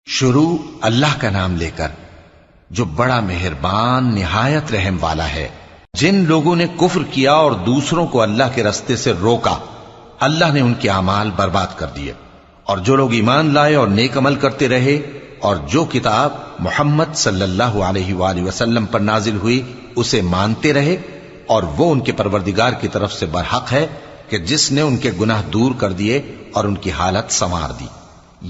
شروع اللہ کا نام لے کر جو بڑا مہربان نہایت رحم والا ہے۔ جن لوگوں نے کفر کیا اور دوسروں کو اللہ کے رستے سے روکا، اللہ نے ان کے اعمال برباد کر دیے، اور جو لوگ ایمان لائے اور نیک عمل کرتے رہے اور جو کتاب محمد صلی اللہ علیہ وآلہ وسلم پر نازل ہوئی اسے مانتے رہے، اور وہ ان کے پروردگار کی طرف سے برحق ہے کہ جس نے ان کے گناہ دور کر دیے اور ان کی حالت سنوار دی۔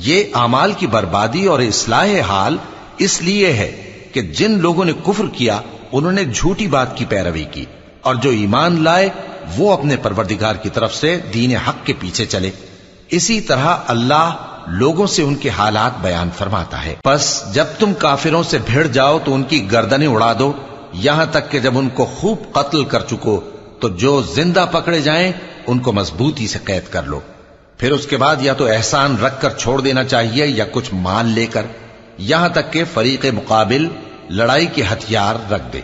یہ اعمال کی بربادی اور اصلاح حال اس لیے ہے کہ جن لوگوں نے کفر کیا انہوں نے جھوٹی بات کی پیروی کی، اور جو ایمان لائے وہ اپنے پروردگار کی طرف سے دین حق کے پیچھے چلے۔ اسی طرح اللہ لوگوں سے ان کے حالات بیان فرماتا ہے۔ پس جب تم کافروں سے بھیڑ جاؤ تو ان کی گردنیں اڑا دو، یہاں تک کہ جب ان کو خوب قتل کر چکو تو جو زندہ پکڑے جائیں ان کو مضبوطی سے قید کر لو۔ پھر اس کے بعد یا تو احسان رکھ کر چھوڑ دینا چاہیے یا کچھ مال لے کر، یہاں تک کہ فریق مقابل لڑائی کے ہتھیار رکھ دے۔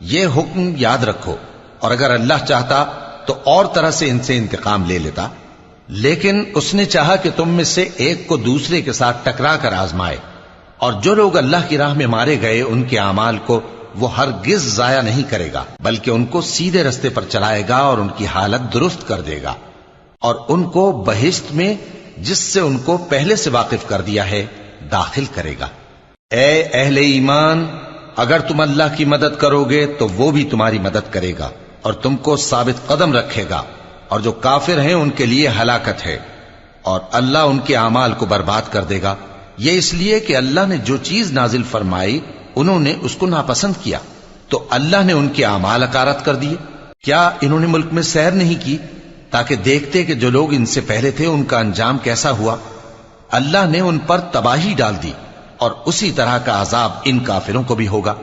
یہ حکم یاد رکھو، اور اگر اللہ چاہتا تو اور طرح سے ان سے انتقام لے لیتا، لیکن اس نے چاہا کہ تم میں سے ایک کو دوسرے کے ساتھ ٹکرا کر آزمائے، اور جو لوگ اللہ کی راہ میں مارے گئے ان کے اعمال کو وہ ہرگز ضائع نہیں کرے گا، بلکہ ان کو سیدھے رستے پر چلائے گا اور ان کی حالت درست کر دے گا، اور ان کو بہشت میں جس سے ان کو پہلے سے واقف کر دیا ہے داخل کرے گا۔ اے اہل ایمان، اگر تم اللہ کی مدد کرو گے تو وہ بھی تمہاری مدد کرے گا اور تم کو ثابت قدم رکھے گا، اور جو کافر ہیں ان کے لیے ہلاکت ہے، اور اللہ ان کے اعمال کو برباد کر دے گا۔ یہ اس لیے کہ اللہ نے جو چیز نازل فرمائی انہوں نے اس کو ناپسند کیا، تو اللہ نے ان کے اعمال اکارت کر دیے۔ کیا انہوں نے ملک میں سیر نہیں کی تاکہ دیکھتے کہ جو لوگ ان سے پہلے تھے ان کا انجام کیسا ہوا؟ اللہ نے ان پر تباہی ڈال دی، اور اسی طرح کا عذاب ان کافروں کو بھی ہوگا۔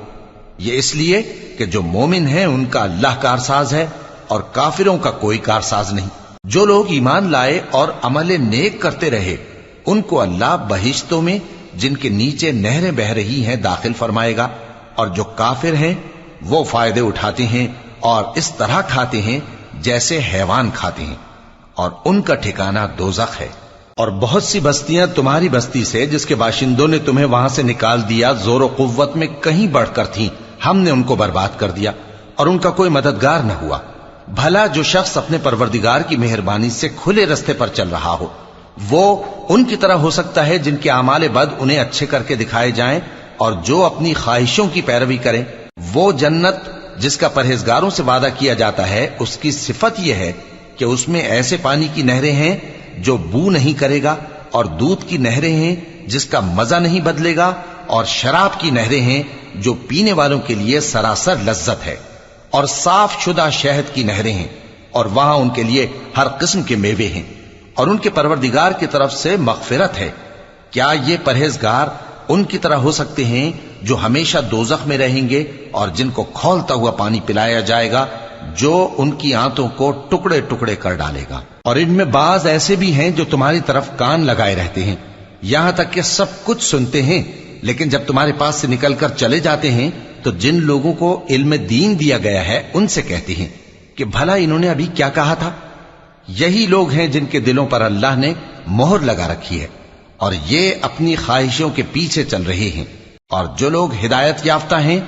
یہ اس لیے کہ جو مومن ہیں ان کا اللہ کارساز ہے اور کافروں کا کوئی کارساز نہیں۔ جو لوگ ایمان لائے اور عمل نیک کرتے رہے ان کو اللہ بہشتوں میں جن کے نیچے نہریں بہ رہی ہیں داخل فرمائے گا، اور جو کافر ہیں وہ فائدے اٹھاتے ہیں اور اس طرح کھاتے ہیں جیسے حیوان کھاتے ہیں، اور ان کا ٹھکانہ دوزخ ہے۔ اور بہت سی بستیاں تمہاری بستی سے جس کے باشندوں نے تمہیں وہاں سے نکال دیا زور و قوت میں کہیں بڑھ کر تھیں، ہم نے ان کو برباد کر دیا اور ان کا کوئی مددگار نہ ہوا۔ بھلا جو شخص اپنے پروردگار کی مہربانی سے کھلے رستے پر چل رہا ہو وہ ان کی طرح ہو سکتا ہے جن کے اعمال بد انہیں اچھے کر کے دکھائے جائیں، اور جو اپنی خواہشوں کی پیروی کریں۔ وہ جنت جس کا پرہیزگاروں سے وعدہ کیا جاتا ہے اس کی صفت یہ ہے کہ اس میں ایسے پانی کی نہریں ہیں جو بو نہیں کرے گا، اور دودھ کی نہریں ہیں جس کا مزہ نہیں بدلے گا، اور شراب کی نہریں ہیں جو پینے والوں کے لیے سراسر لذت ہے، اور صاف شدہ شہد کی نہریں ہیں، اور وہاں ان کے لیے ہر قسم کے میوے ہیں، اور ان کے پروردگار کی طرف سے مغفرت ہے۔ کیا یہ پرہیزگار ان کی طرح ہو سکتے ہیں جو ہمیشہ دوزخ میں رہیں گے اور جن کو کھولتا ہوا پانی پلایا جائے گا جو ان کی آنتوں کو ٹکڑے ٹکڑے کر ڈالے گا؟ اور ان میں بعض ایسے بھی ہیں جو تمہاری طرف کان لگائے رہتے ہیں، یہاں تک کہ سب کچھ سنتے ہیں، لیکن جب تمہارے پاس سے نکل کر چلے جاتے ہیں تو جن لوگوں کو علم دین دیا گیا ہے ان سے کہتے ہیں کہ بھلا انہوں نے ابھی کیا کہا تھا؟ یہی لوگ ہیں جن کے دلوں پر اللہ نے مہر لگا رکھی ہے، اور یہ اپنی خواہشوں کے پیچھے چل رہے ہیں۔ اور جو لوگ ہدایت یافتہ ہیں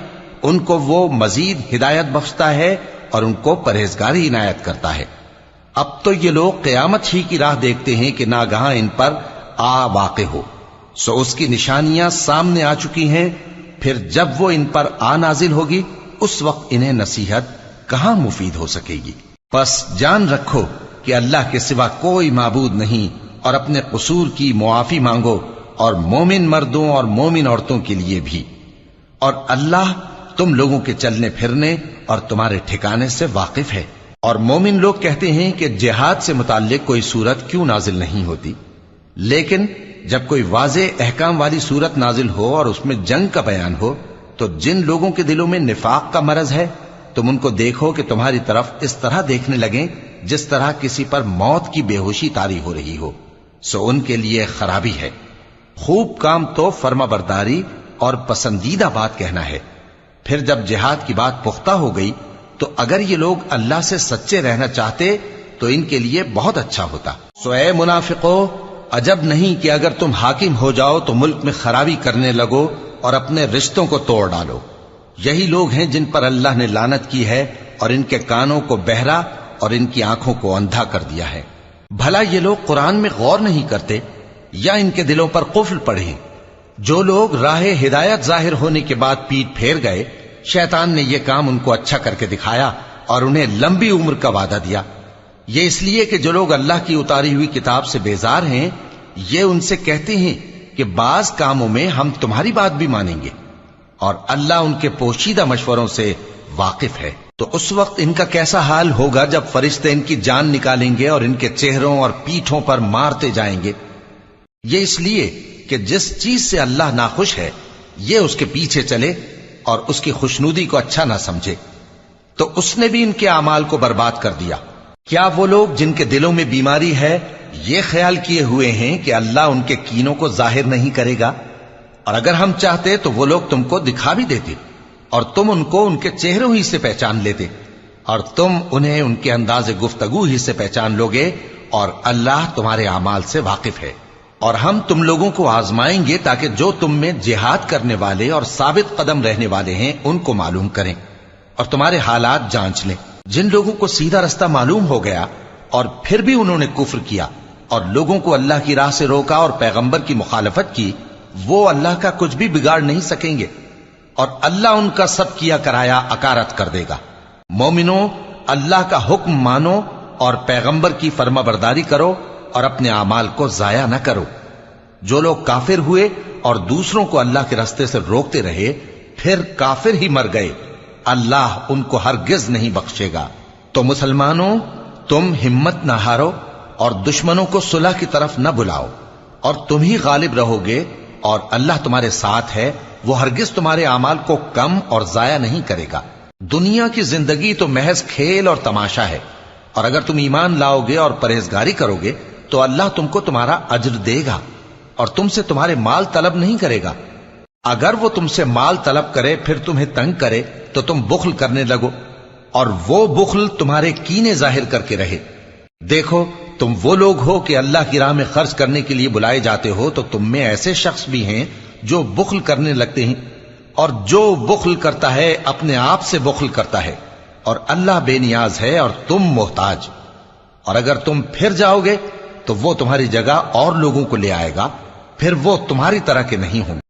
ان کو وہ مزید ہدایت بخشتا ہے اور ان کو پرہیزگاری عنایت کرتا ہے۔ اب تو یہ لوگ قیامت ہی کی راہ دیکھتے ہیں کہ ناگہاں ان پر آ واقع ہو، سو اس کی نشانیاں سامنے آ چکی ہیں، پھر جب وہ ان پر آ نازل ہوگی اس وقت انہیں نصیحت کہاں مفید ہو سکے گی۔ پس جان رکھو کہ اللہ کے سوا کوئی معبود نہیں، اور اپنے قصور کی معافی مانگو، اور مومن مردوں اور مومن عورتوں کے لیے بھی۔ اور اللہ تم لوگوں کے چلنے پھرنے اور تمہارے ٹھکانے سے واقف ہے۔ اور مومن لوگ کہتے ہیں کہ جہاد سے متعلق کوئی سورت کیوں نازل نہیں ہوتی، لیکن جب کوئی واضح احکام والی سورت نازل ہو اور اس میں جنگ کا بیان ہو تو جن لوگوں کے دلوں میں نفاق کا مرض ہے تم ان کو دیکھو کہ تمہاری طرف اس طرح دیکھنے لگیں جس طرح کسی پر موت کی بے ہوشی طاری ہو رہی ہو، سو ان کے لیے خرابی ہے۔ خوب کام تو فرما برداری اور پسندیدہ بات کہنا ہے۔ پھر جب جہاد کی بات پختہ ہو گئی تو اگر یہ لوگ اللہ سے سچے رہنا چاہتے تو ان کے لیے بہت اچھا ہوتا۔ سو اے منافقو، عجب نہیں کہ اگر تم حاکم ہو جاؤ تو ملک میں خرابی کرنے لگو اور اپنے رشتوں کو توڑ ڈالو۔ یہی لوگ ہیں جن پر اللہ نے لعنت کی ہے اور ان کے کانوں کو بہرا اور ان کی آنکھوں کو اندھا کر دیا ہے۔ بھلا یہ لوگ قرآن میں غور نہیں کرتے یا ان کے دلوں پر قفل پڑے ہیں؟ جو لوگ راہ ہدایت ظاہر ہونے کے بعد پیٹ پھیر گئے، شیطان نے یہ کام ان کو اچھا کر کے دکھایا اور انہیں لمبی عمر کا وعدہ دیا۔ یہ اس لیے کہ جو لوگ اللہ کی اتاری ہوئی کتاب سے بیزار ہیں، یہ ان سے کہتے ہیں کہ بعض کاموں میں ہم تمہاری بات بھی مانیں گے، اور اللہ ان کے پوشیدہ مشوروں سے واقف ہے۔ تو اس وقت ان کا کیسا حال ہوگا جب فرشتے ان کی جان نکالیں گے اور ان کے چہروں اور پیٹھوں پر مارتے جائیں گے۔ یہ اس لیے کہ جس چیز سے اللہ ناخوش ہے یہ اس کے پیچھے چلے اور اس کی خوشنودی کو اچھا نہ سمجھے، تو اس نے بھی ان کے اعمال کو برباد کر دیا۔ کیا وہ لوگ جن کے دلوں میں بیماری ہے یہ خیال کیے ہوئے ہیں کہ اللہ ان کے کینوں کو ظاہر نہیں کرے گا؟ اور اگر ہم چاہتے تو وہ لوگ تم کو دکھا بھی دیتے اور تم ان کو ان کے چہروں ہی سے پہچان لیتے، اور تم انہیں ان کے انداز گفتگو ہی سے پہچان لوگے، اور اللہ تمہارے اعمال سے واقف ہے۔ اور ہم تم لوگوں کو آزمائیں گے تاکہ جو تم میں جہاد کرنے والے اور ثابت قدم رہنے والے ہیں ان کو معلوم کریں اور تمہارے حالات جانچ لیں۔ جن لوگوں کو سیدھا رستہ معلوم ہو گیا اور پھر بھی انہوں نے کفر کیا اور لوگوں کو اللہ کی راہ سے روکا اور پیغمبر کی مخالفت کی، وہ اللہ کا کچھ بھی بگاڑ نہیں سکیں گے، اور اللہ ان کا سب کیا کرایا اکارت کر دے گا۔ مومنوں، اللہ کا حکم مانو اور پیغمبر کی فرما برداری کرو اور اپنے اعمال کو ضائع نہ کرو۔ جو لوگ کافر ہوئے اور دوسروں کو اللہ کے راستے سے روکتے رہے پھر کافر ہی مر گئے، اللہ ان کو ہرگز نہیں بخشے گا۔ تو مسلمانوں، تم ہمت نہ ہارو اور دشمنوں کو صلح کی طرف نہ بلاؤ، اور تم ہی غالب رہو گے، اور اللہ تمہارے ساتھ ہے، وہ ہرگز تمہارے اعمال کو کم اور ضائع نہیں کرے گا۔ دنیا کی زندگی تو محض کھیل اور تماشا ہے، اور اگر تم ایمان لاؤ گے اور پرہیزگاری کرو گے تو اللہ تم کو تمہارا اجر دے گا اور تم سے تمہارے مال طلب نہیں کرے گا۔ اگر وہ تم سے مال طلب کرے پھر تمہیں تنگ کرے تو تم بخل کرنے لگو، اور وہ بخل تمہارے کینے ظاہر کر کے رہے۔ دیکھو، تم وہ لوگ ہو کہ اللہ کی راہ میں خرچ کرنے کے لیے بلائے جاتے ہو، تو تم میں ایسے شخص بھی ہیں جو بخل کرنے لگتے ہیں، اور جو بخل کرتا ہے اپنے آپ سے بخل کرتا ہے، اور اللہ بے نیاز ہے اور تم محتاج۔ اور اگر تم پھر جاؤ گے تو وہ تمہاری جگہ اور لوگوں کو لے آئے گا، پھر وہ تمہاری طرح کے نہیں ہوں گے۔